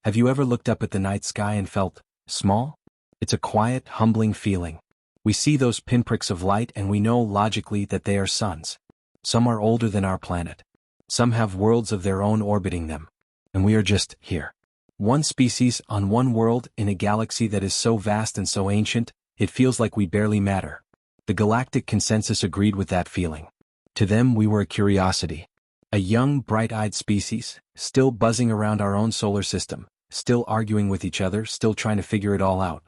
Have you ever looked up at the night sky and felt small? It's a quiet, humbling feeling. We see those pinpricks of light and we know logically that they are suns. Some are older than our planet. Some have worlds of their own orbiting them. And we are just here. One species on one world in a galaxy that is so vast and so ancient, it feels like we barely matter. The galactic consensus agreed with that feeling. To them we were a curiosity. A young, bright-eyed species, still buzzing around our own solar system, still arguing with each other, still trying to figure it all out.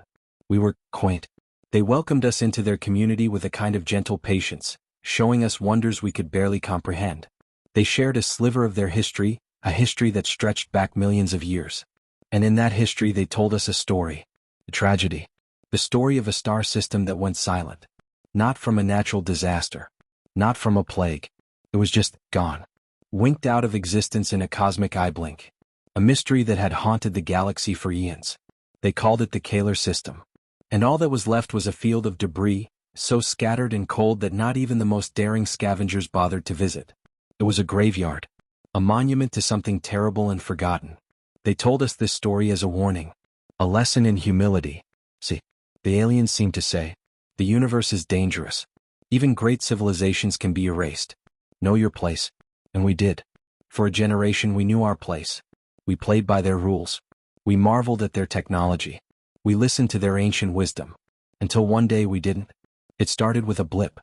We were quaint. They welcomed us into their community with a kind of gentle patience, showing us wonders we could barely comprehend. They shared a sliver of their history, a history that stretched back millions of years. And in that history they told us a story. A tragedy. The story of a star system that went silent. Not from a natural disaster. Not from a plague. It was just gone. Winked out of existence in a cosmic eye blink. A mystery that had haunted the galaxy for eons. They called it the Kalar system. And all that was left was a field of debris, so scattered and cold that not even the most daring scavengers bothered to visit. It was a graveyard. A monument to something terrible and forgotten. They told us this story as a warning. A lesson in humility. See, the aliens seemed to say, the universe is dangerous. Even great civilizations can be erased. Know your place. And we did. For a generation we knew our place. We played by their rules. We marveled at their technology. We listened to their ancient wisdom. Until one day we didn't. It started with a blip.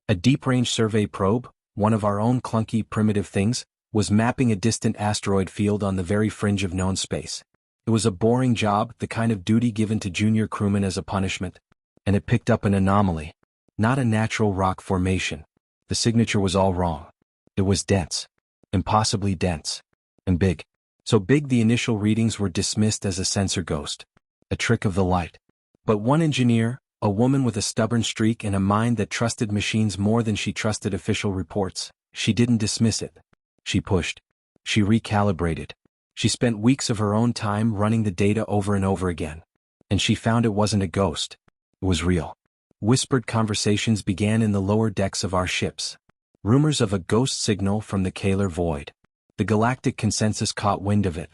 A deep-range survey probe, one of our own clunky primitive things, was mapping a distant asteroid field on the very fringe of known space. It was a boring job, the kind of duty given to junior crewmen as a punishment. And it picked up an anomaly. Not a natural rock formation. The signature was all wrong. It was dense. Impossibly dense. And big. So big the initial readings were dismissed as a sensor ghost. A trick of the light. But one engineer, a woman with a stubborn streak and a mind that trusted machines more than she trusted official reports, she didn't dismiss it. She pushed. She recalibrated. She spent weeks of her own time running the data over and over again. And she found it wasn't a ghost. It was real. Whispered conversations began in the lower decks of our ships. Rumors of a ghost signal from the Kalar void. The galactic consensus caught wind of it.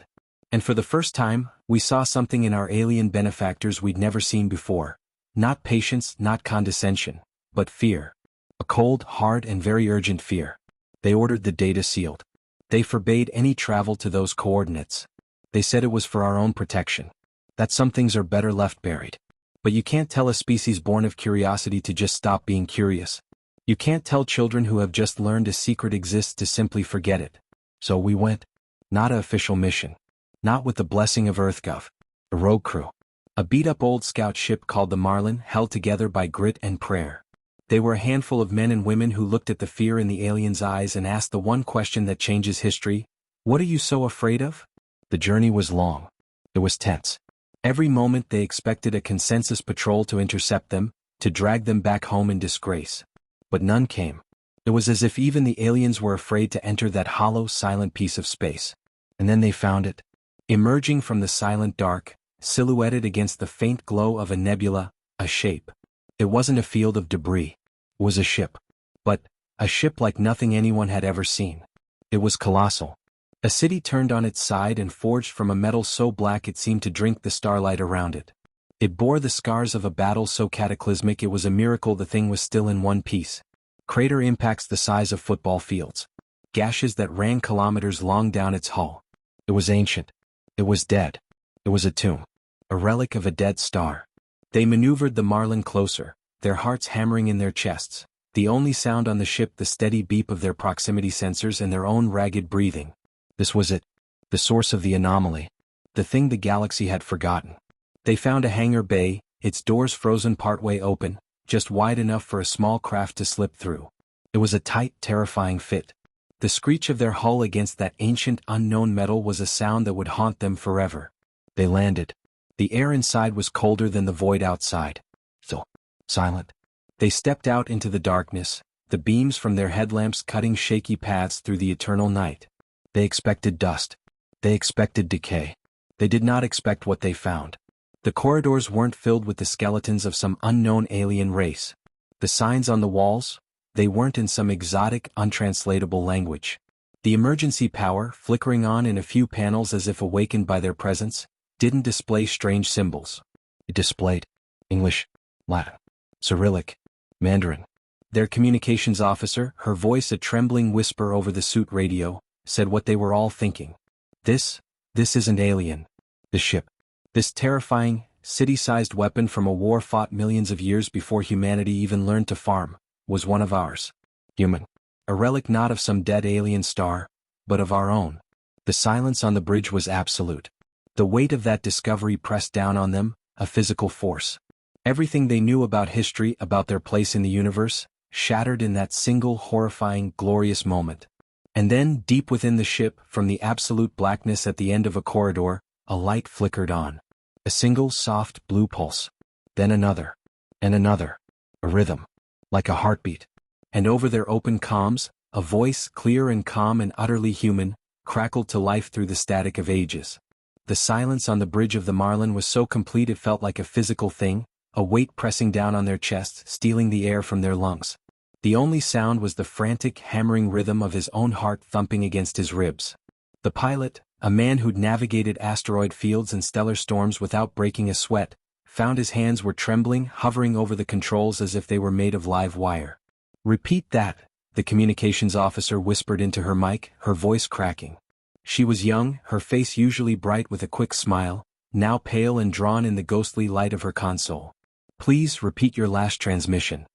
And for the first time, we saw something in our alien benefactors we'd never seen before. Not patience, not condescension, but fear. A cold, hard, and very urgent fear. They ordered the data sealed. They forbade any travel to those coordinates. They said it was for our own protection. That some things are better left buried. But you can't tell a species born of curiosity to just stop being curious. You can't tell children who have just learned a secret exists to simply forget it. So we went. Not an official mission. Not with the blessing of EarthGov. A rogue crew. A beat-up old scout ship called the Marlin, held together by grit and prayer. They were a handful of men and women who looked at the fear in the aliens' eyes and asked the one question that changes history. What are you so afraid of? The journey was long. It was tense. Every moment they expected a consensus patrol to intercept them, to drag them back home in disgrace. But none came. It was as if even the aliens were afraid to enter that hollow, silent piece of space. And then they found it. Emerging from the silent dark, silhouetted against the faint glow of a nebula, a shape. It wasn't a field of debris. It was a ship. But, a ship like nothing anyone had ever seen. It was colossal. A city turned on its side and forged from a metal so black it seemed to drink the starlight around it. It bore the scars of a battle so cataclysmic it was a miracle the thing was still in one piece. Crater impacts the size of football fields. Gashes that ran kilometers long down its hull. It was ancient. It was dead. It was a tomb. A relic of a dead star. They maneuvered the Marlin closer, their hearts hammering in their chests, the only sound on the ship the steady beep of their proximity sensors and their own ragged breathing. This was it. The source of the anomaly. The thing the galaxy had forgotten. They found a hangar bay, its doors frozen partway open, just wide enough for a small craft to slip through. It was a tight, terrifying fit. The screech of their hull against that ancient, unknown metal was a sound that would haunt them forever. They landed. The air inside was colder than the void outside. So silent. They stepped out into the darkness, the beams from their headlamps cutting shaky paths through the eternal night. They expected dust. They expected decay. They did not expect what they found. The corridors weren't filled with the skeletons of some unknown alien race. The signs on the walls, they weren't in some exotic, untranslatable language. The emergency power, flickering on in a few panels as if awakened by their presence, didn't display strange symbols. It displayed English, Latin, Cyrillic, Mandarin. Their communications officer, her voice a trembling whisper over the suit radio, said what they were all thinking. This isn't alien. The ship. This terrifying, city-sized weapon from a war fought millions of years before humanity even learned to farm, was one of ours. Human. A relic not of some dead alien star, but of our own. The silence on the bridge was absolute. The weight of that discovery pressed down on them, a physical force. Everything they knew about history, about their place in the universe, shattered in that single horrifying, glorious moment. And then, deep within the ship, from the absolute blackness at the end of a corridor, a light flickered on. A single soft blue pulse. Then another. And another. A rhythm. Like a heartbeat. And over their open comms, a voice, clear and calm and utterly human, crackled to life through the static of ages. The silence on the bridge of the Marlin was so complete it felt like a physical thing, a weight pressing down on their chests, stealing the air from their lungs. The only sound was the frantic, hammering rhythm of his own heart thumping against his ribs. The pilot, a man who'd navigated asteroid fields and stellar storms without breaking a sweat, found his hands were trembling, hovering over the controls as if they were made of live wire. "Repeat that," the communications officer whispered into her mic, her voice cracking. She was young, her face usually bright with a quick smile, now pale and drawn in the ghostly light of her console. "Please repeat your last transmission."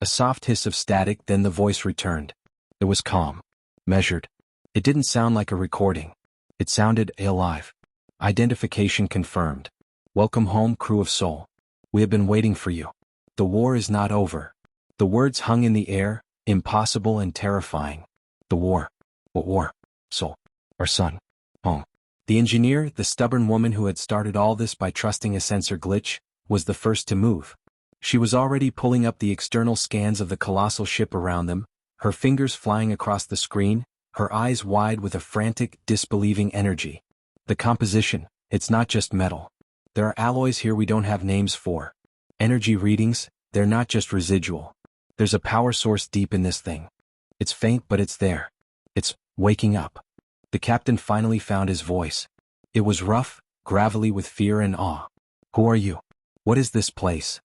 A soft hiss of static, then the voice returned. It was calm. Measured. It didn't sound like a recording. It sounded alive. Identification confirmed. "Welcome home, crew of Soul. We have been waiting for you. The war is not over." The words hung in the air, impossible and terrifying. The war. What war? Soul. Our son. Home. The engineer, the stubborn woman who had started all this by trusting a sensor glitch, was the first to move. She was already pulling up the external scans of the colossal ship around them, her fingers flying across the screen, her eyes wide with a frantic, disbelieving energy. "The composition, it's not just metal. There are alloys here we don't have names for. Energy readings, they're not just residual. There's a power source deep in this thing. It's faint but it's there. It's waking up." The captain finally found his voice. It was rough, gravelly with fear and awe. "Who are you? What is this place?"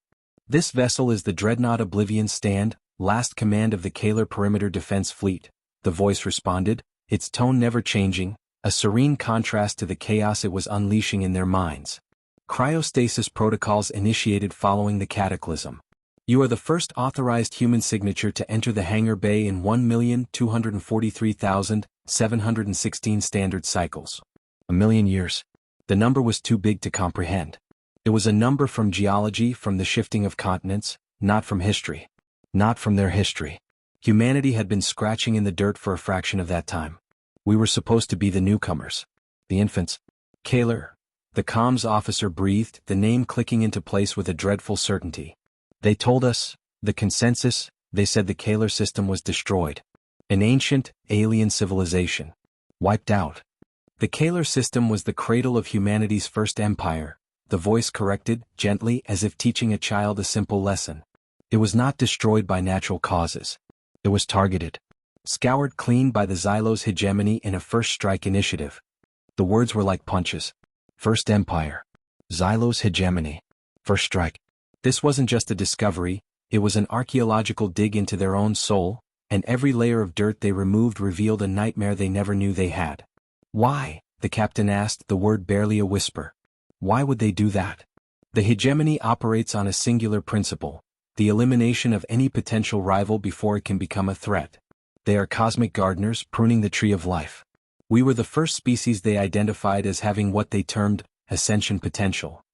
"This vessel is the dreadnought Oblivion Stand, last command of the Kalar Perimeter Defense Fleet," the voice responded, its tone never changing, a serene contrast to the chaos it was unleashing in their minds. "Cryostasis protocols initiated following the cataclysm. You are the first authorized human signature to enter the hangar bay in 1,243,716 standard cycles. 1,000,000 years. The number was too big to comprehend. It was a number from geology, from the shifting of continents, not from history. Not from their history. Humanity had been scratching in the dirt for a fraction of that time. We were supposed to be the newcomers. The infants. Kalar. The comms officer breathed, the name clicking into place with a dreadful certainty. "They told us, the consensus, they said the Kalar system was destroyed. An ancient, alien civilization. Wiped out. The Kalar system was the cradle of humanity's first empire," the voice corrected, gently, as if teaching a child a simple lesson. "It was not destroyed by natural causes. It was targeted. Scoured clean by the Xylos hegemony in a first strike initiative." The words were like punches. First empire. Xylos hegemony. First strike. This wasn't just a discovery, it was an archaeological dig into their own soul, and every layer of dirt they removed revealed a nightmare they never knew they had. "Why?" the captain asked, the word barely a whisper. "Why would they do that?" "The hegemony operates on a singular principle, the elimination of any potential rival before it can become a threat. They are cosmic gardeners pruning the tree of life. We were the first species they identified as having what they termed ascension potential.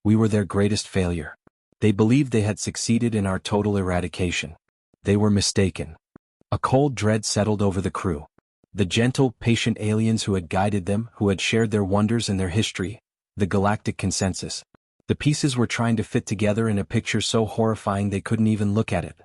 We were their greatest failure. They believed they had succeeded in our total eradication. They were mistaken." A cold dread settled over the crew. The gentle, patient aliens who had guided them, who had shared their wonders and their history, the galactic consensus. The pieces were trying to fit together in a picture so horrifying they couldn't even look at it.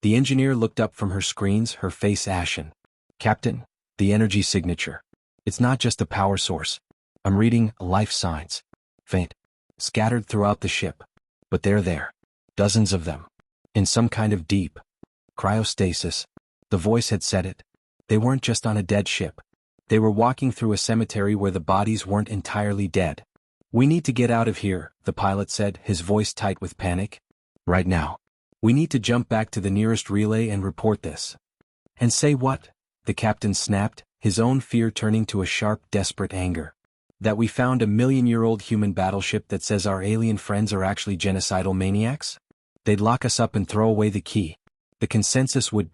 The engineer looked up from her screens, her face ashen. "Captain, the energy signature. It's not just a power source. I'm reading life signs. Faint. Scattered throughout the ship. But they're there. Dozens of them. In some kind of deep cryostasis." The voice had said it. They weren't just on a dead ship. They were walking through a cemetery where the bodies weren't entirely dead. "We need to get out of here," the pilot said, his voice tight with panic. "Right now. We need to jump back to the nearest relay and report this." "And say what?" the captain snapped, his own fear turning to a sharp, desperate anger. "That we found a million-year-old human battleship that says our alien friends are actually genocidal maniacs? They'd lock us up and throw away the key. The consensus would,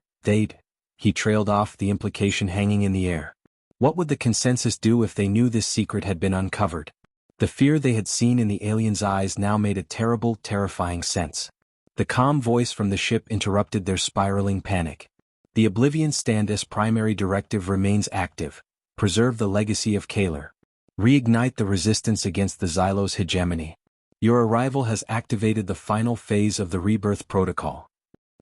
he trailed off, the implication hanging in the air. What would the consensus do if they knew this secret had been uncovered? The fear they had seen in the aliens' eyes now made a terrible, terrifying sense. The calm voice from the ship interrupted their spiraling panic. "The Oblivion Stand's primary directive remains active. Preserve the legacy of Kaler. Reignite the resistance against the Xylos hegemony. Your arrival has activated the final phase of the rebirth protocol."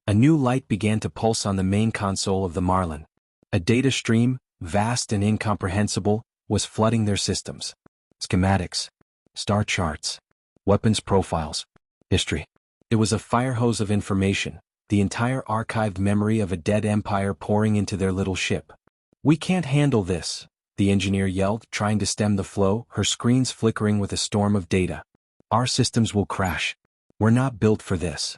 A new light began to pulse on the main console of the Marlin. A data stream, vast and incomprehensible, was flooding their systems. Schematics, star charts, weapons profiles, history. It was a fire hose of information, the entire archived memory of a dead empire pouring into their little ship. "We can't handle this," the engineer yelled, trying to stem the flow, her screens flickering with a storm of data. "Our systems will crash. We're not built for this."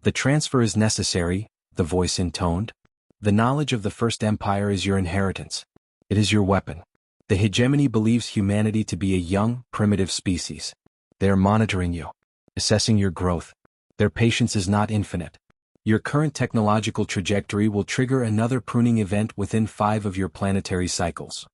"The transfer is necessary," the voice intoned. "The knowledge of the First Empire is your inheritance. It is your weapon. The hegemony believes humanity to be a young, primitive species. They are monitoring you, assessing your growth. Their patience is not infinite. Your current technological trajectory will trigger another pruning event within 5 of your planetary cycles.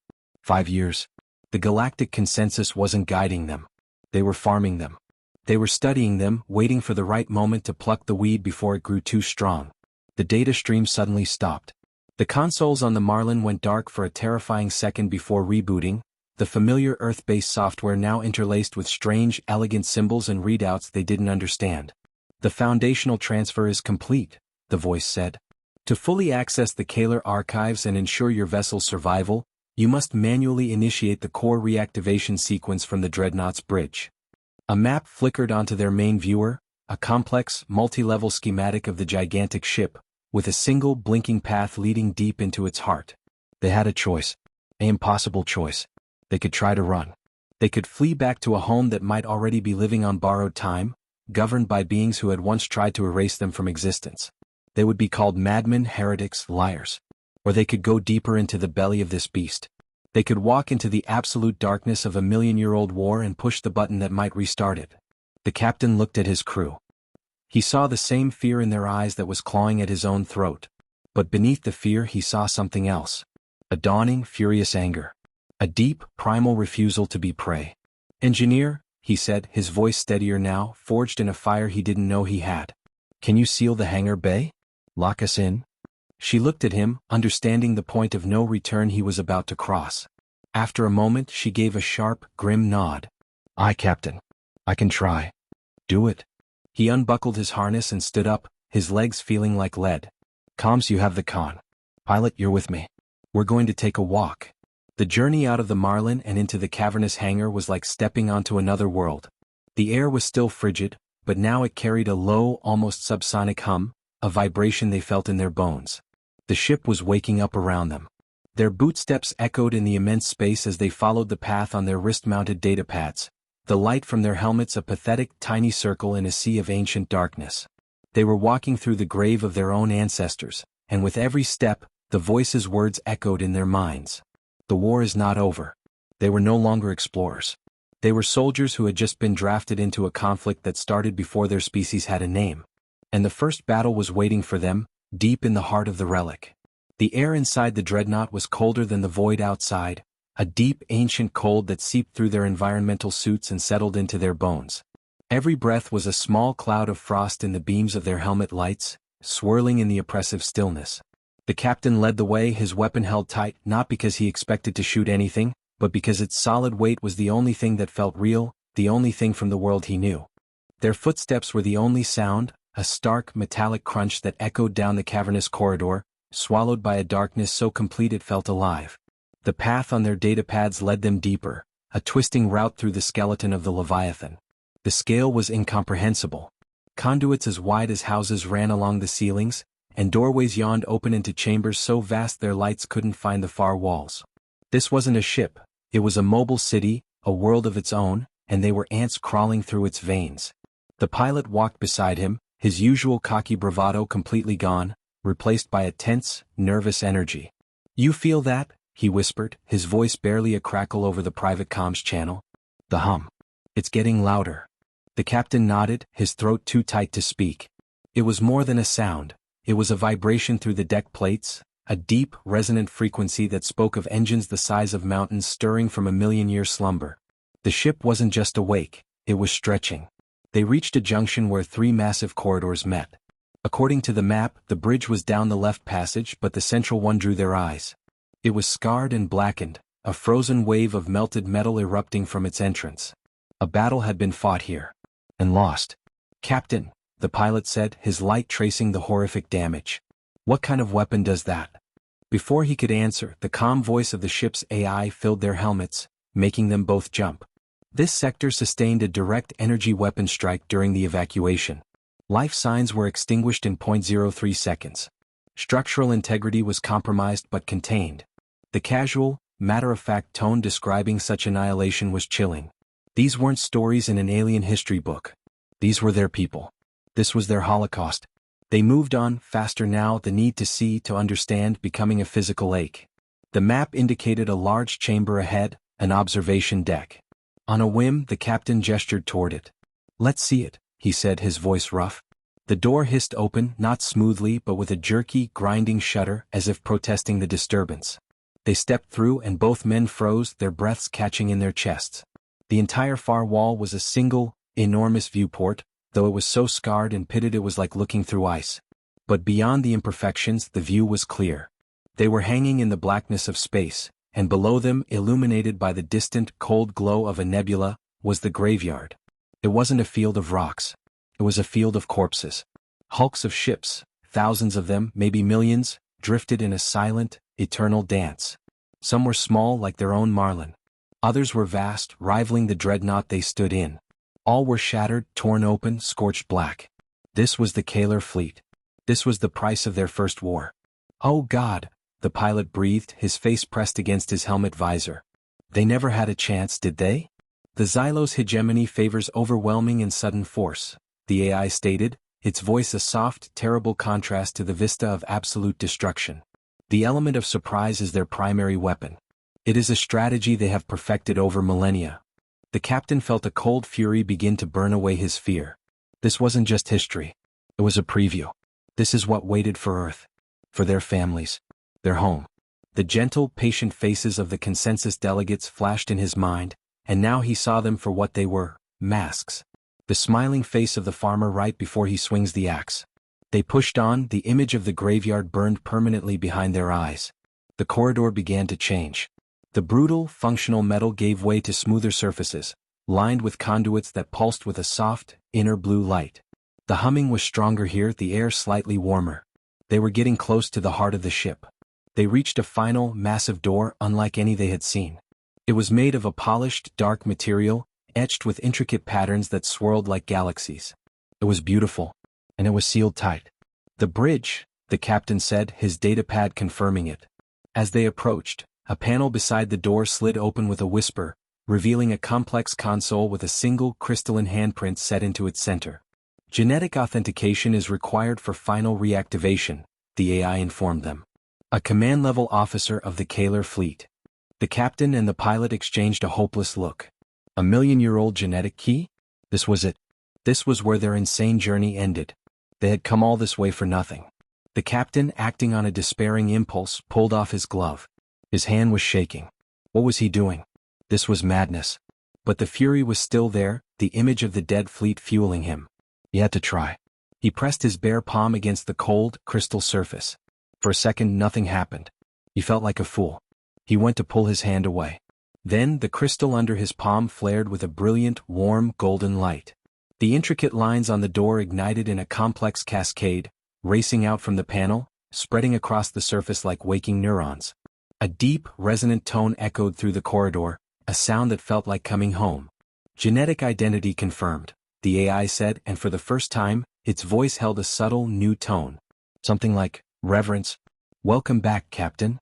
5 years. The galactic consensus wasn't guiding them. They were farming them. They were studying them, waiting for the right moment to pluck the weed before it grew too strong. The data stream suddenly stopped. The consoles on the Marlin went dark for a terrifying second before rebooting, the familiar Earth-based software now interlaced with strange, elegant symbols and readouts they didn't understand. "The foundational transfer is complete," the voice said. "To fully access the Kaler archives and ensure your vessel's survival, you must manually initiate the core reactivation sequence from the Dreadnought's bridge." A map flickered onto their main viewer, a complex, multi-level schematic of the gigantic ship, with a single blinking path leading deep into its heart. They had a choice. An impossible choice. They could try to run. They could flee back to a home that might already be living on borrowed time, governed by beings who had once tried to erase them from existence. They would be called madmen, heretics, liars. Or they could go deeper into the belly of this beast. They could walk into the absolute darkness of a million-year-old war and push the button that might restart it. The captain looked at his crew. He saw the same fear in their eyes that was clawing at his own throat. But beneath the fear he saw something else. A dawning, furious anger. A deep, primal refusal to be prey. "Engineer," he said, his voice steadier now, forged in a fire he didn't know he had. "Can you seal the hangar bay? Lock us in?" She looked at him, understanding the point of no return he was about to cross. After a moment she gave a sharp, grim nod. "Aye, Captain. I can try." "Do it." He unbuckled his harness and stood up, his legs feeling like lead. "Comms, you have the con. Pilot, you're with me. We're going to take a walk." The journey out of the Marlin and into the cavernous hangar was like stepping onto another world. The air was still frigid, but now it carried a low, almost subsonic hum, a vibration they felt in their bones. The ship was waking up around them. Their bootsteps echoed in the immense space as they followed the path on their wrist-mounted datapads, the light from their helmets a pathetic, tiny circle in a sea of ancient darkness. They were walking through the grave of their own ancestors, and with every step, the voice's words echoed in their minds. The war is not over. They were no longer explorers. They were soldiers who had just been drafted into a conflict that started before their species had a name. And the first battle was waiting for them, deep in the heart of the Relic. The air inside the Dreadnought was colder than the void outside, a deep, ancient cold that seeped through their environmental suits and settled into their bones. Every breath was a small cloud of frost in the beams of their helmet lights, swirling in the oppressive stillness. The captain led the way, his weapon held tight, not because he expected to shoot anything, but because its solid weight was the only thing that felt real, the only thing from the world he knew. Their footsteps were the only sound, a stark, metallic crunch that echoed down the cavernous corridor, swallowed by a darkness so complete it felt alive. The path on their datapads led them deeper, a twisting route through the skeleton of the Leviathan. The scale was incomprehensible. Conduits as wide as houses ran along the ceilings, and doorways yawned open into chambers so vast their lights couldn't find the far walls. This wasn't a ship, it was a mobile city, a world of its own, and they were ants crawling through its veins. The pilot walked beside him, his usual cocky bravado completely gone, replaced by a tense, nervous energy. "You feel that?" he whispered, his voice barely a crackle over the private comms channel. "The hum. It's getting louder." The captain nodded, his throat too tight to speak. It was more than a sound. It was a vibration through the deck plates, a deep, resonant frequency that spoke of engines the size of mountains stirring from a million-year slumber. The ship wasn't just awake, it was stretching. They reached a junction where three massive corridors met. According to the map, the bridge was down the left passage, but the central one drew their eyes. It was scarred and blackened, a frozen wave of melted metal erupting from its entrance. A battle had been fought here. And lost. "Captain," the pilot said, his light tracing the horrific damage. "What kind of weapon does that?" Before he could answer, the calm voice of the ship's AI filled their helmets, making them both jump. This sector sustained a direct energy weapon strike during the evacuation. Life signs were extinguished in 0.03 seconds. Structural integrity was compromised but contained. The casual, matter-of-fact tone describing such annihilation was chilling. These weren't stories in an alien history book. These were their people. This was their Holocaust. They moved on, faster now, the need to see, to understand, becoming a physical ache. The map indicated a large chamber ahead, an observation deck. On a whim, the captain gestured toward it. "Let's see it," he said, his voice rough. The door hissed open, not smoothly but with a jerky, grinding shudder, as if protesting the disturbance. They stepped through and both men froze, their breaths catching in their chests. The entire far wall was a single, enormous viewport, though it was so scarred and pitted it was like looking through ice. But beyond the imperfections, the view was clear. They were hanging in the blackness of space, and below them, illuminated by the distant, cold glow of a nebula, was the graveyard. It wasn't a field of rocks. It was a field of corpses. Hulks of ships, thousands of them, maybe millions, drifted in a silent, eternal dance. Some were small like their own Marlin. Others were vast, rivaling the dreadnought they stood in. All were shattered, torn open, scorched black. This was the Kaler fleet. This was the price of their first war. "Oh God," the pilot breathed, his face pressed against his helmet visor. "They never had a chance, did they?" "The Xylos hegemony favors overwhelming and sudden force," the AI stated, its voice a soft, terrible contrast to the vista of absolute destruction. "The element of surprise is their primary weapon. It is a strategy they have perfected over millennia." The captain felt a cold fury begin to burn away his fear. This wasn't just history. It was a preview. This is what waited for Earth. For their families. Their home. The gentle, patient faces of the consensus delegates flashed in his mind, and now he saw them for what they were, masks. The smiling face of the farmer right before he swings the axe. They pushed on, the image of the graveyard burned permanently behind their eyes. The corridor began to change. The brutal, functional metal gave way to smoother surfaces, lined with conduits that pulsed with a soft, inner blue light. The humming was stronger here, the air slightly warmer. They were getting close to the heart of the ship. They reached a final, massive door unlike any they had seen. It was made of a polished, dark material, etched with intricate patterns that swirled like galaxies. It was beautiful, and it was sealed tight. "The bridge," the captain said, his datapad confirming it. As they approached, a panel beside the door slid open with a whisper, revealing a complex console with a single crystalline handprint set into its center. "Genetic authentication is required for final reactivation," the AI informed them. A command-level officer of the Kaler fleet. The captain and the pilot exchanged a hopeless look. A million-year-old genetic key? This was it. This was where their insane journey ended. They had come all this way for nothing. The captain, acting on a despairing impulse, pulled off his glove. His hand was shaking. What was he doing? This was madness. But the fury was still there, the image of the dead fleet fueling him. He had to try. He pressed his bare palm against the cold, crystal surface. For a second nothing happened. He felt like a fool. He went to pull his hand away. Then the crystal under his palm flared with a brilliant, warm, golden light. The intricate lines on the door ignited in a complex cascade, racing out from the panel, spreading across the surface like waking neurons. A deep, resonant tone echoed through the corridor, a sound that felt like coming home. "Genetic identity confirmed," the AI said, and for the first time, its voice held a subtle, new tone. Something like, "Reverence. Welcome back, Captain."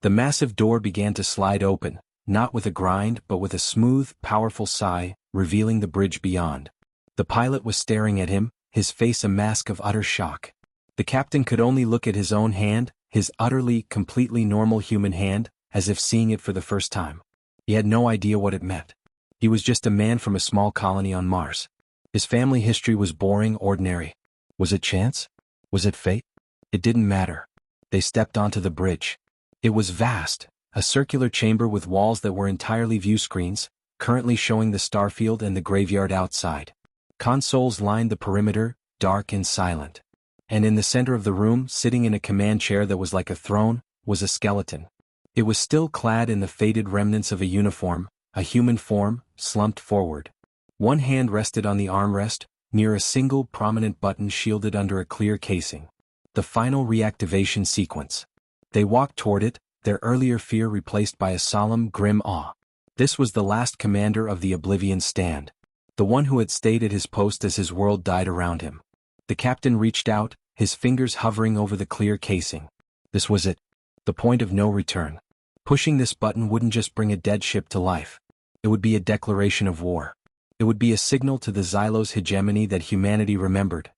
The massive door began to slide open, not with a grind but with a smooth, powerful sigh, revealing the bridge beyond. The pilot was staring at him, his face a mask of utter shock. The captain could only look at his own hand, his utterly, completely normal human hand, as if seeing it for the first time. He had no idea what it meant. He was just a man from a small colony on Mars. His family history was boring, ordinary. Was it chance? Was it fate? It didn't matter. They stepped onto the bridge. It was vast, a circular chamber with walls that were entirely view screens, currently showing the starfield and the graveyard outside. Consoles lined the perimeter, dark and silent. And in the center of the room, sitting in a command chair that was like a throne, was a skeleton. It was still clad in the faded remnants of a uniform, a human form, slumped forward. One hand rested on the armrest, near a single prominent button shielded under a clear casing. The final reactivation sequence. They walked toward it, their earlier fear replaced by a solemn, grim awe. This was the last commander of the Oblivion Stand. The one who had stayed at his post as his world died around him. The captain reached out, his fingers hovering over the clear casing. This was it. The point of no return. Pushing this button wouldn't just bring a dead ship to life. It would be a declaration of war. It would be a signal to the Xylos hegemony that humanity remembered.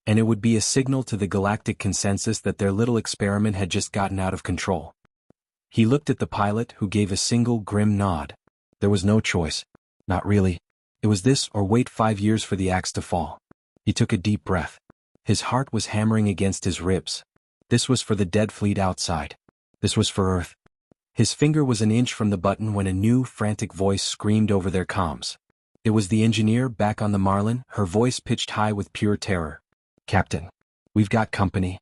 And it would be a signal to the galactic consensus that their little experiment had just gotten out of control. He looked at the pilot, who gave a single grim nod. There was no choice. Not really. It was this or wait 5 years for the axe to fall. He took a deep breath. His heart was hammering against his ribs. This was for the dead fleet outside. This was for Earth. His finger was an inch from the button when a new, frantic voice screamed over their comms. It was the engineer back on the Marlin, her voice pitched high with pure terror. Captain, we've got company.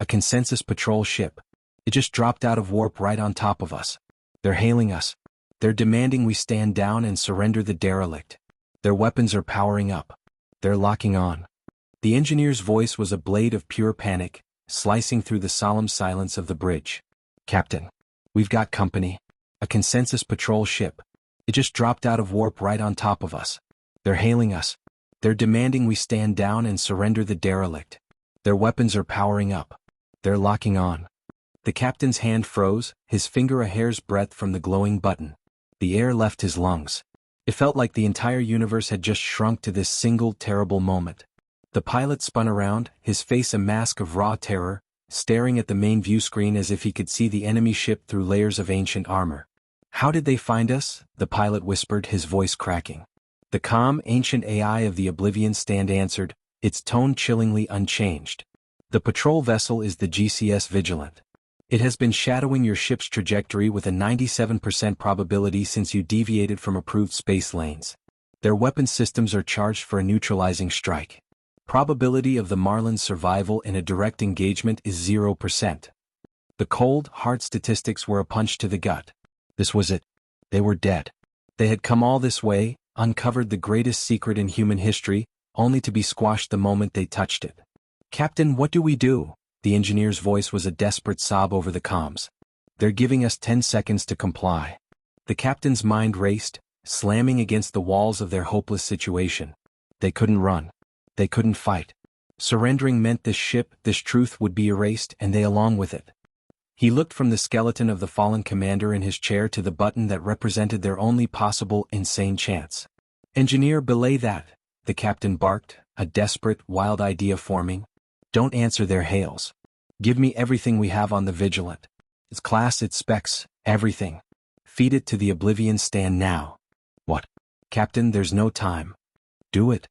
A consensus patrol ship. It just dropped out of warp right on top of us. They're hailing us. They're demanding we stand down and surrender the derelict. Their weapons are powering up. They're locking on. The engineer's voice was a blade of pure panic, slicing through the solemn silence of the bridge. Captain, we've got company. A consensus patrol ship. It just dropped out of warp right on top of us. They're hailing us. They're demanding we stand down and surrender the derelict. Their weapons are powering up. They're locking on. The captain's hand froze, his finger a hair's breadth from the glowing button. The air left his lungs. It felt like the entire universe had just shrunk to this single terrible moment. The pilot spun around, his face a mask of raw terror, staring at the main view screen as if he could see the enemy ship through layers of ancient armor. How did they find us? The pilot whispered, his voice cracking. The calm, ancient AI of the Oblivion Stand answered, its tone chillingly unchanged. The patrol vessel is the GCS Vigilant. It has been shadowing your ship's trajectory with a 97% probability since you deviated from approved space lanes. Their weapon systems are charged for a neutralizing strike. Probability of the Marlin's survival in a direct engagement is 0%. The cold, hard statistics were a punch to the gut. This was it. They were dead. They had come all this way, uncovered the greatest secret in human history, only to be squashed the moment they touched it. Captain, what do we do? The engineer's voice was a desperate sob over the comms. They're giving us 10 seconds to comply. The captain's mind raced, slamming against the walls of their hopeless situation. They couldn't run. They couldn't fight. Surrendering meant this ship, this truth would be erased and they along with it. He looked from the skeleton of the fallen commander in his chair to the button that represented their only possible insane chance. Engineer, belay that, the captain barked, a desperate, wild idea forming. Don't answer their hails. Give me everything we have on the Vigilant. Its class, its specs, everything. Feed it to the Oblivion Stand now. What? Captain, there's no time. Do it.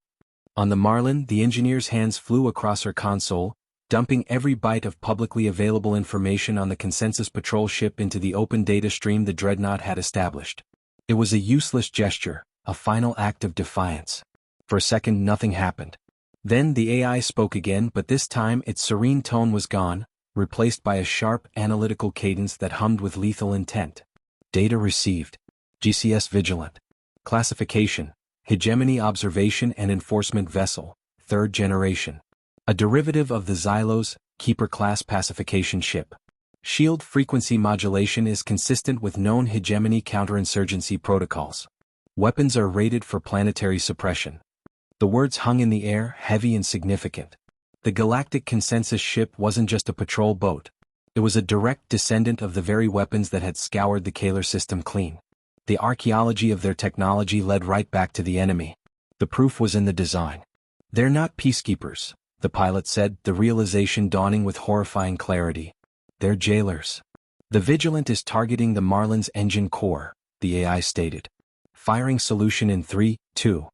On the Marlin, the engineer's hands flew across her console, dumping every byte of publicly available information on the consensus patrol ship into the open data stream the dreadnought had established. It was a useless gesture, a final act of defiance. For a second nothing happened. Then the AI spoke again, but this time its serene tone was gone, replaced by a sharp, analytical cadence that hummed with lethal intent. Data received. GCS Vigilant. Classification: Hegemony Observation and Enforcement Vessel, 3rd generation. A derivative of the Xylos, Keeper-class pacification ship. Shield frequency modulation is consistent with known hegemony counterinsurgency protocols. Weapons are rated for planetary suppression. The words hung in the air, heavy and significant. The galactic consensus ship wasn't just a patrol boat. It was a direct descendant of the very weapons that had scoured the Kaler system clean. The archaeology of their technology led right back to the enemy. The proof was in the design. "They're not peacekeepers," the pilot said, the realization dawning with horrifying clarity. "They're jailers." "The Vigilant is targeting the Marlin's engine core," the AI stated. "Firing solution in 3, 2.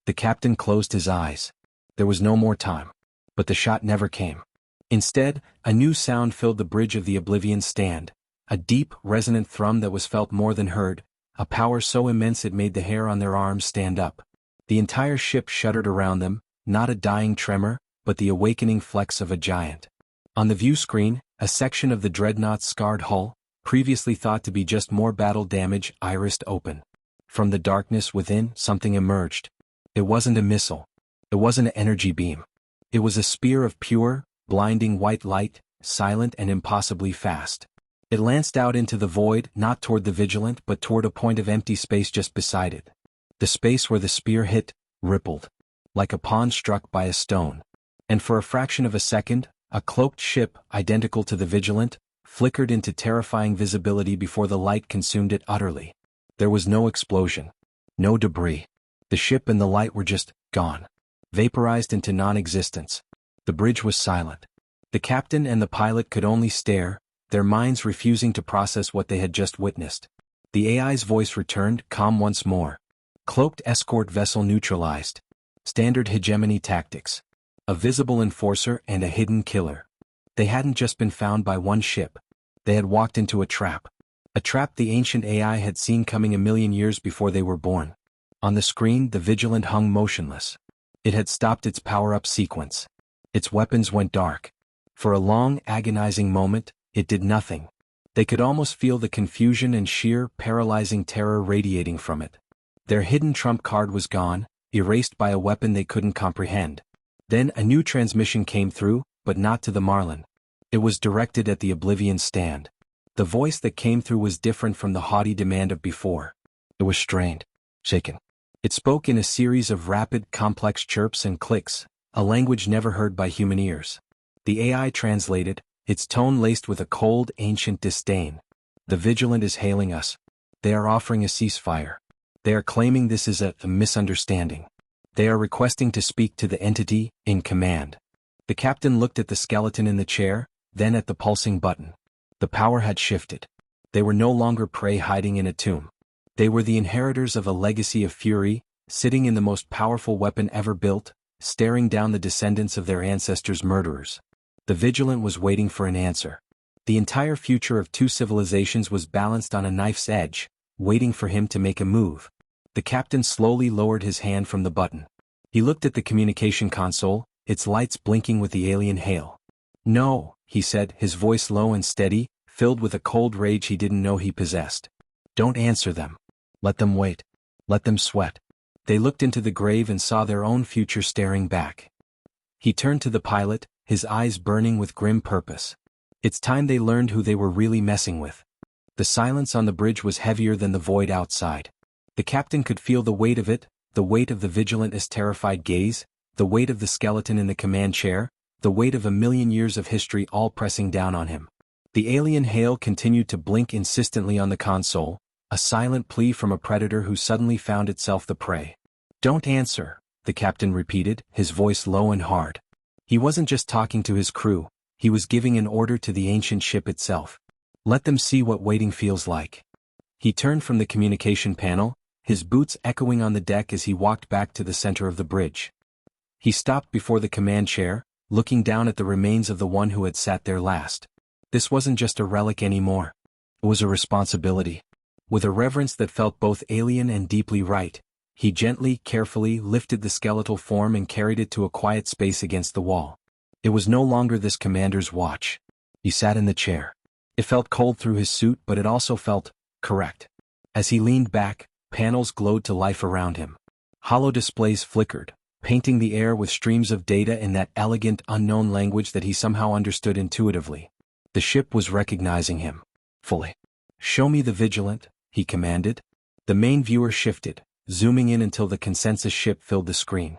The captain closed his eyes. There was no more time. But the shot never came. Instead, a new sound filled the bridge of the Oblivion stand. A deep, resonant thrum that was felt more than heard, a power so immense it made the hair on their arms stand up. The entire ship shuddered around them, not a dying tremor, but the awakening flex of a giant. On the view screen, a section of the dreadnought's scarred hull, previously thought to be just more battle damage, irised open. From the darkness within, something emerged. It wasn't a missile. It wasn't an energy beam. It was a spear of pure, blinding white light, silent and impossibly fast. It lanced out into the void, not toward the Vigilant but toward a point of empty space just beside it. The space where the spear hit, rippled. Like a pond struck by a stone. And for a fraction of a second, a cloaked ship, identical to the Vigilant, flickered into terrifying visibility before the light consumed it utterly. There was no explosion. No debris. The ship and the light were just gone. Vaporized into non-existence. The bridge was silent. The captain and the pilot could only stare, their minds refusing to process what they had just witnessed. The AI's voice returned, calm once more. "Cloaked escort vessel neutralized. Standard hegemony tactics. A visible enforcer and a hidden killer." They hadn't just been found by one ship. They had walked into a trap. A trap the ancient AI had seen coming a million years before they were born. On the screen, the Vigilant hung motionless. It had stopped its power-up sequence. Its weapons went dark. For a long, agonizing moment, it did nothing. They could almost feel the confusion and sheer, paralyzing terror radiating from it. Their hidden trump card was gone, erased by a weapon they couldn't comprehend. Then a new transmission came through, but not to the Marlin. It was directed at the Oblivion stand. The voice that came through was different from the haughty demand of before. It was strained, shaken. It spoke in a series of rapid, complex chirps and clicks, a language never heard by human ears. The AI translated, its tone laced with a cold, ancient disdain. "The Vigilant is hailing us. They are offering a ceasefire. They are claiming this is a misunderstanding. They are requesting to speak to the entity in command." The captain looked at the skeleton in the chair, then at the pulsing button. The power had shifted. They were no longer prey hiding in a tomb. They were the inheritors of a legacy of fury, sitting in the most powerful weapon ever built, staring down the descendants of their ancestors' murderers. The Vigilant was waiting for an answer. The entire future of two civilizations was balanced on a knife's edge, waiting for him to make a move. The captain slowly lowered his hand from the button. He looked at the communication console, its lights blinking with the alien hail. "No," he said, his voice low and steady, filled with a cold rage he didn't know he possessed. "Don't answer them. Let them wait. Let them sweat." They looked into the grave and saw their own future staring back. He turned to the pilot, his eyes burning with grim purpose. It's time they learned who they were really messing with. The silence on the bridge was heavier than the void outside. The captain could feel the weight of it, the weight of the Vigilant's terrified gaze, the weight of the skeleton in the command chair, the weight of a million years of history all pressing down on him. The alien hail continued to blink insistently on the console, a silent plea from a predator who suddenly found itself the prey. "Don't answer," the captain repeated, his voice low and hard. He wasn't just talking to his crew, he was giving an order to the ancient ship itself. "Let them see what waiting feels like." He turned from the communication panel, his boots echoing on the deck as he walked back to the center of the bridge. He stopped before the command chair, looking down at the remains of the one who had sat there last. This wasn't just a relic anymore. It was a responsibility. With a reverence that felt both alien and deeply right, he gently, carefully lifted the skeletal form and carried it to a quiet space against the wall. It was no longer this commander's watch. He sat in the chair. It felt cold through his suit, but it also felt correct. As he leaned back, panels glowed to life around him. Hollow displays flickered, painting the air with streams of data in that elegant, unknown language that he somehow understood intuitively. The ship was recognizing him. Fully. "Show me the Vigilant," he commanded. The main viewer shifted, zooming in until the consensus ship filled the screen.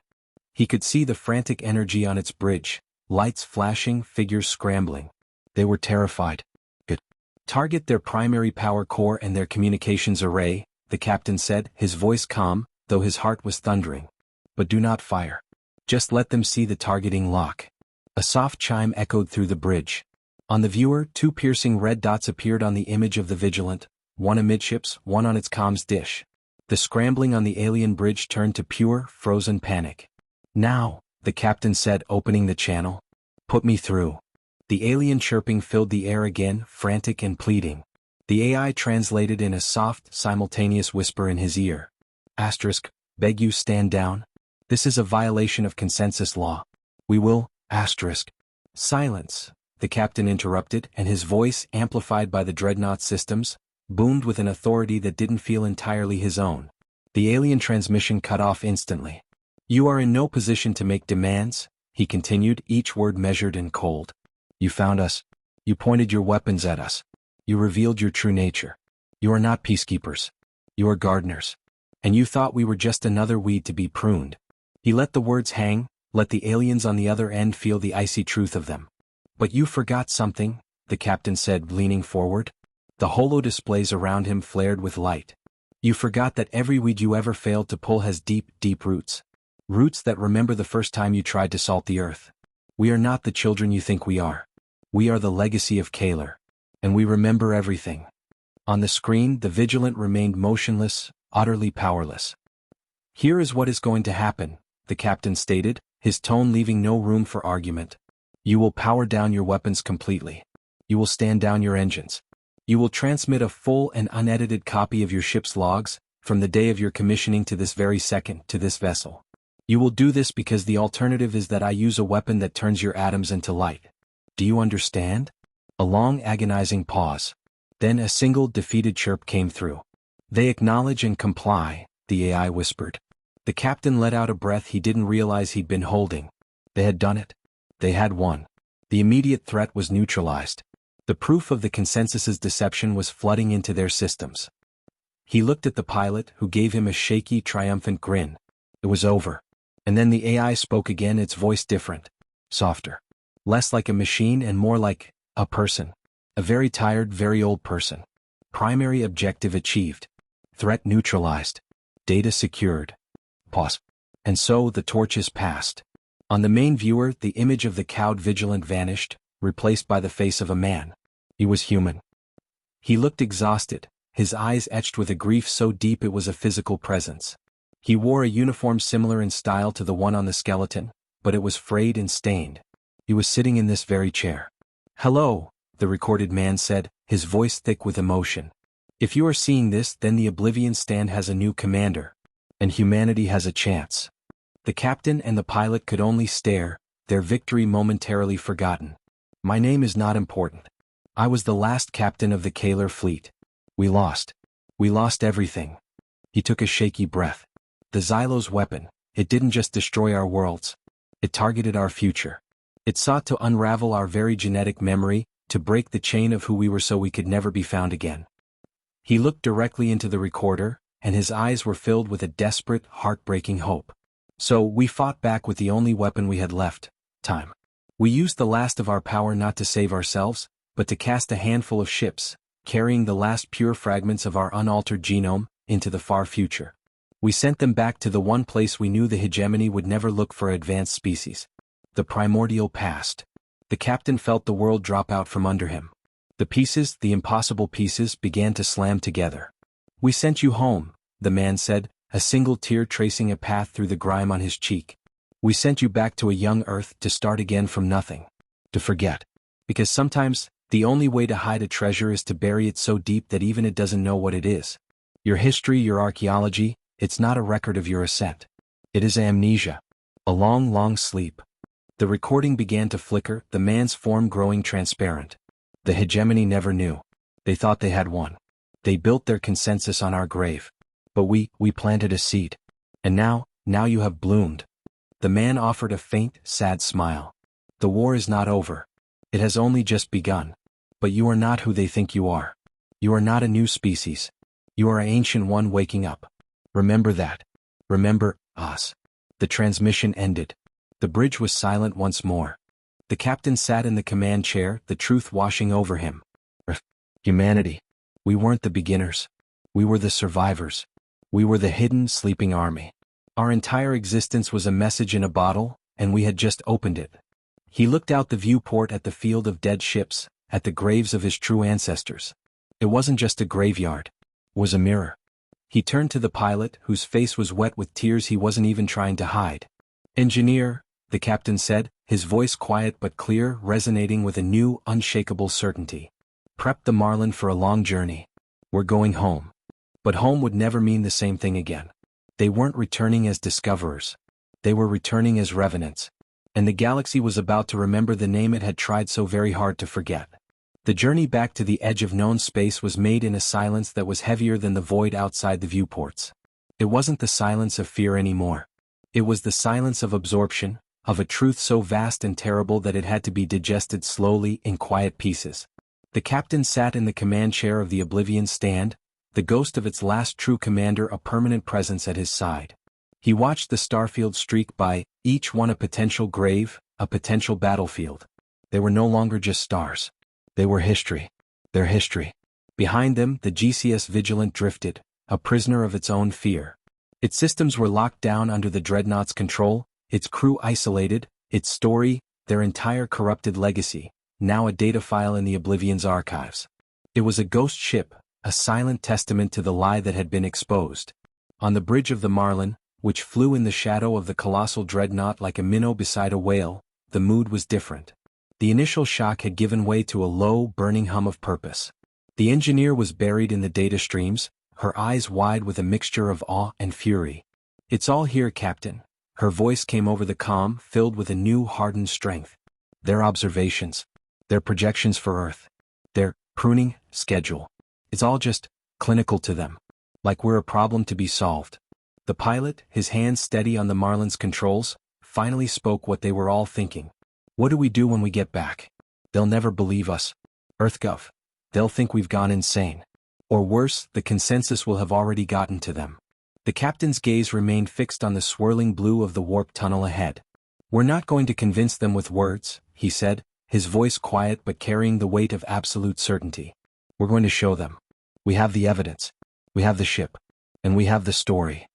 He could see the frantic energy on its bridge, lights flashing, figures scrambling. They were terrified. Good. "Target their primary power core and their communications array," the captain said, his voice calm, though his heart was thundering. But do not fire. Just let them see the targeting lock. A soft chime echoed through the bridge. On the viewer, 2 piercing red dots appeared on the image of the Vigilant, one amidships, one on its comms dish. The scrambling on the alien bridge turned to pure, frozen panic. Now, the captain said, opening the channel. Put me through. The alien chirping filled the air again, frantic and pleading. The AI translated in a soft, simultaneous whisper in his ear. Asterisk, beg you stand down. This is a violation of consensus law. We will, asterisk. Silence, the captain interrupted, and his voice, amplified by the dreadnought systems, boomed with an authority that didn't feel entirely his own. The alien transmission cut off instantly. You are in no position to make demands, he continued, each word measured and cold. You found us. You pointed your weapons at us. You revealed your true nature. You are not peacekeepers. You are gardeners. And you thought we were just another weed to be pruned. He let the words hang, let the aliens on the other end feel the icy truth of them. But you forgot something, the captain said, leaning forward. The holo displays around him flared with light. You forgot that every weed you ever failed to pull has deep, deep roots. Roots that remember the first time you tried to salt the earth. We are not the children you think we are. We are the legacy of Kaler. And we remember everything. On the screen, the Vigilant remained motionless, utterly powerless. Here is what is going to happen, the captain stated, his tone leaving no room for argument. You will power down your weapons completely. You will stand down your engines. You will transmit a full and unedited copy of your ship's logs, from the day of your commissioning to this very second, to this vessel. You will do this because the alternative is that I use a weapon that turns your atoms into light. Do you understand? A long agonizing pause. Then a single defeated chirp came through. They acknowledge and comply, the AI whispered. The captain let out a breath he didn't realize he'd been holding. They had done it. They had won. The immediate threat was neutralized. The proof of the consensus's deception was flooding into their systems. He looked at the pilot, who gave him a shaky, triumphant grin. It was over. And then the AI spoke again, its voice different. Softer. Less like a machine and more like a person. A very tired, very old person. Primary objective achieved. Threat neutralized. Data secured. Pause. And so the torches passed. On the main viewer, the image of the cowed Vigilant vanished, replaced by the face of a man. He was human. He looked exhausted, his eyes etched with a grief so deep it was a physical presence. He wore a uniform similar in style to the one on the skeleton, but it was frayed and stained. He was sitting in this very chair. Hello, the recorded man said, his voice thick with emotion. If you are seeing this, then the Oblivion Stand has a new commander. And humanity has a chance. The captain and the pilot could only stare, their victory momentarily forgotten. My name is not important. I was the last captain of the Kaler fleet. We lost. We lost everything. He took a shaky breath. The Xylo's weapon, it didn't just destroy our worlds. It targeted our future. It sought to unravel our very genetic memory, to break the chain of who we were so we could never be found again. He looked directly into the recorder, and his eyes were filled with a desperate, heartbreaking hope. So we fought back with the only weapon we had left, time. We used the last of our power not to save ourselves, but to cast a handful of ships, carrying the last pure fragments of our unaltered genome, into the far future. We sent them back to the one place we knew the hegemony would never look for advanced species. The primordial past. The captain felt the world drop out from under him. The pieces, the impossible pieces, began to slam together. We sent you home, the man said, a single tear tracing a path through the grime on his cheek. We sent you back to a young Earth to start again from nothing. To forget. Because sometimes, the only way to hide a treasure is to bury it so deep that even it doesn't know what it is. Your history, your archaeology, it's not a record of your ascent. It is amnesia. A long, long sleep. The recording began to flicker, the man's form growing transparent. The hegemony never knew. They thought they had won. They built their consensus on our grave. But we planted a seed. And now you have bloomed. The man offered a faint, sad smile. The war is not over. It has only just begun. But you are not who they think you are. You are not a new species. You are an ancient one waking up. Remember that. Remember us. The transmission ended. The bridge was silent once more. The captain sat in the command chair, the truth washing over him. Humanity. We weren't the beginners. We were the survivors. We were the hidden, sleeping army. Our entire existence was a message in a bottle, and we had just opened it. He looked out the viewport at the field of dead ships, at the graves of his true ancestors. It wasn't just a graveyard. It was a mirror. He turned to the pilot, whose face was wet with tears he wasn't even trying to hide. "Engineer," the captain said, his voice quiet but clear, resonating with a new, unshakable certainty. "Prep the Marlin for a long journey. We're going home." But home would never mean the same thing again. They weren't returning as discoverers. They were returning as revenants. And the galaxy was about to remember the name it had tried so very hard to forget. The journey back to the edge of known space was made in a silence that was heavier than the void outside the viewports. It wasn't the silence of fear anymore. It was the silence of absorption, of a truth so vast and terrible that it had to be digested slowly in quiet pieces. The captain sat in the command chair of the Oblivion stand, the ghost of its last true commander a permanent presence at his side. He watched the starfield streak by, each one a potential grave, a potential battlefield. They were no longer just stars. They were history. Their history. Behind them, the GCS Vigilant drifted, a prisoner of its own fear. Its systems were locked down under the Dreadnought's control, its crew isolated, its story, their entire corrupted legacy, now a data file in the Oblivion's archives. It was a ghost ship, a silent testament to the lie that had been exposed. On the bridge of the Marlin, which flew in the shadow of the colossal dreadnought like a minnow beside a whale, the mood was different. The initial shock had given way to a low, burning hum of purpose. The engineer was buried in the data streams, her eyes wide with a mixture of awe and fury. "It's all here, Captain." Her voice came over the comm, filled with a new, hardened strength. "Their observations. Their projections for Earth. Their pruning schedule. It's all just clinical to them. Like we're a problem to be solved." The pilot, his hands steady on the Marlin's controls, finally spoke what they were all thinking. "What do we do when we get back? They'll never believe us. EarthGov. They'll think we've gone insane. Or worse, the consensus will have already gotten to them." The captain's gaze remained fixed on the swirling blue of the warp tunnel ahead. "We're not going to convince them with words," he said, his voice quiet but carrying the weight of absolute certainty. "We're going to show them. We have the evidence. We have the ship. And we have the story."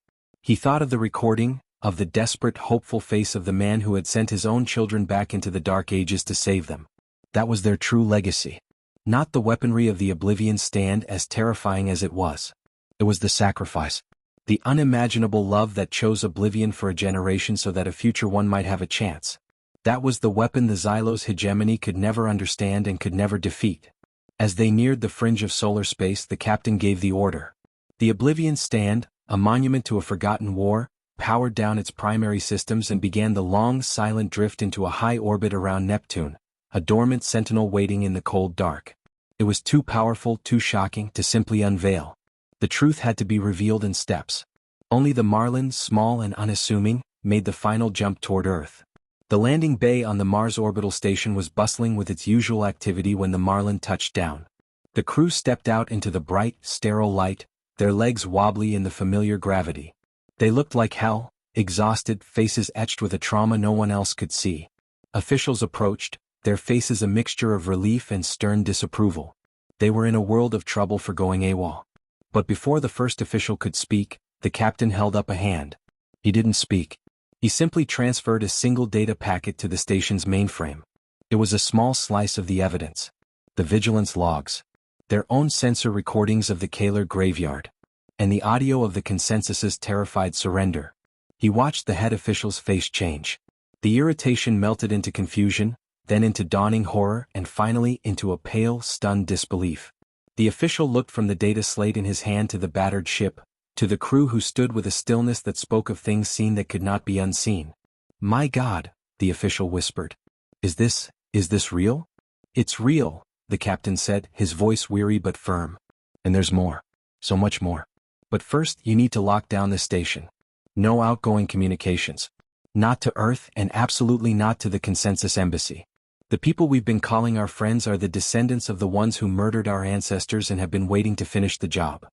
He thought of the recording, of the desperate, hopeful face of the man who had sent his own children back into the Dark Ages to save them. That was their true legacy. Not the weaponry of the Oblivion stand, as terrifying as it was. It was the sacrifice. The unimaginable love that chose Oblivion for a generation so that a future one might have a chance. That was the weapon the Xylos hegemony could never understand and could never defeat. As they neared the fringe of solar space, the captain gave the order. The Oblivion stand, a monument to a forgotten war, powered down its primary systems and began the long, silent drift into a high orbit around Neptune, a dormant sentinel waiting in the cold dark. It was too powerful, too shocking, to simply unveil. The truth had to be revealed in steps. Only the Marlin, small and unassuming, made the final jump toward Earth. The landing bay on the Mars orbital station was bustling with its usual activity when the Marlin touched down. The crew stepped out into the bright, sterile light, their legs wobbly in the familiar gravity. They looked like hell, exhausted, faces etched with a trauma no one else could see. Officials approached, their faces a mixture of relief and stern disapproval. They were in a world of trouble for going AWOL. But before the first official could speak, the captain held up a hand. He didn't speak. He simply transferred a single data packet to the station's mainframe. It was a small slice of the evidence. The vigilance logs. Their own sensor recordings of the Kaler graveyard. And the audio of the consensus's terrified surrender. He watched the head official's face change. The irritation melted into confusion, then into dawning horror and finally into a pale, stunned disbelief. The official looked from the data slate in his hand to the battered ship, to the crew who stood with a stillness that spoke of things seen that could not be unseen. "My God," the official whispered. Is this real?" "It's real," the captain said, his voice weary but firm. "And there's more. So much more. But first you need to lock down this station. No outgoing communications. Not to Earth and absolutely not to the Consensus Embassy. The people we've been calling our friends are the descendants of the ones who murdered our ancestors and have been waiting to finish the job."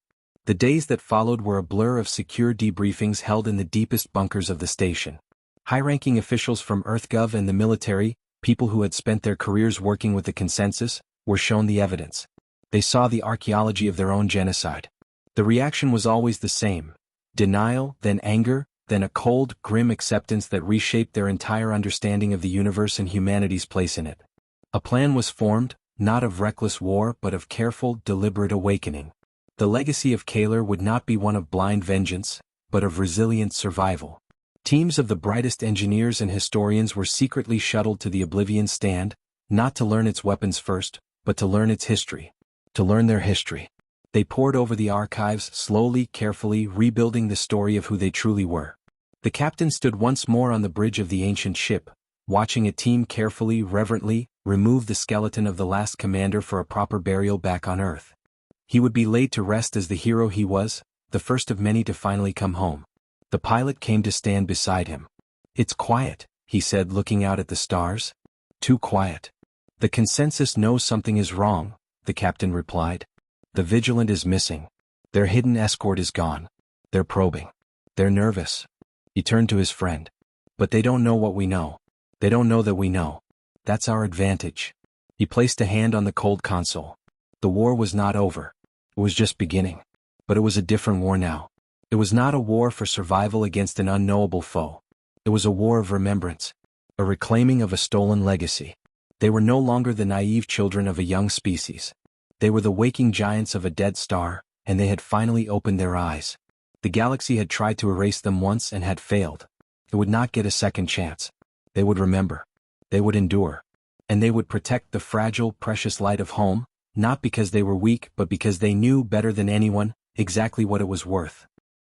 The days that followed were a blur of secure debriefings held in the deepest bunkers of the station. High-ranking officials from EarthGov and the military, people who had spent their careers working with the Consensus, were shown the evidence. They saw the archaeology of their own genocide. The reaction was always the same: denial, then anger, then a cold, grim acceptance that reshaped their entire understanding of the universe and humanity's place in it. A plan was formed, not of reckless war but of careful, deliberate awakening. The legacy of Kaler would not be one of blind vengeance, but of resilient survival. Teams of the brightest engineers and historians were secretly shuttled to the Oblivion Stand, not to learn its weapons first, but to learn its history. To learn their history. They pored over the archives, slowly, carefully, rebuilding the story of who they truly were. The captain stood once more on the bridge of the ancient ship, watching a team carefully, reverently, remove the skeleton of the last commander for a proper burial back on Earth. He would be laid to rest as the hero he was, the first of many to finally come home. The pilot came to stand beside him. "It's quiet," he said, looking out at the stars. "Too quiet." "The consensus knows something is wrong," the captain replied. "The Vigilant is missing. Their hidden escort is gone. They're probing. They're nervous." He turned to his friend. "But they don't know what we know. They don't know that we know. That's our advantage." He placed a hand on the cold console. The war was not over. It was just beginning. But it was a different war now. It was not a war for survival against an unknowable foe. It was a war of remembrance. A reclaiming of a stolen legacy. They were no longer the naive children of a young species. They were the waking giants of a dead star, and they had finally opened their eyes. The galaxy had tried to erase them once and had failed. It would not get a second chance. They would remember. They would endure. And they would protect the fragile, precious light of home, not because they were weak but because they knew better than anyone exactly what it was worth.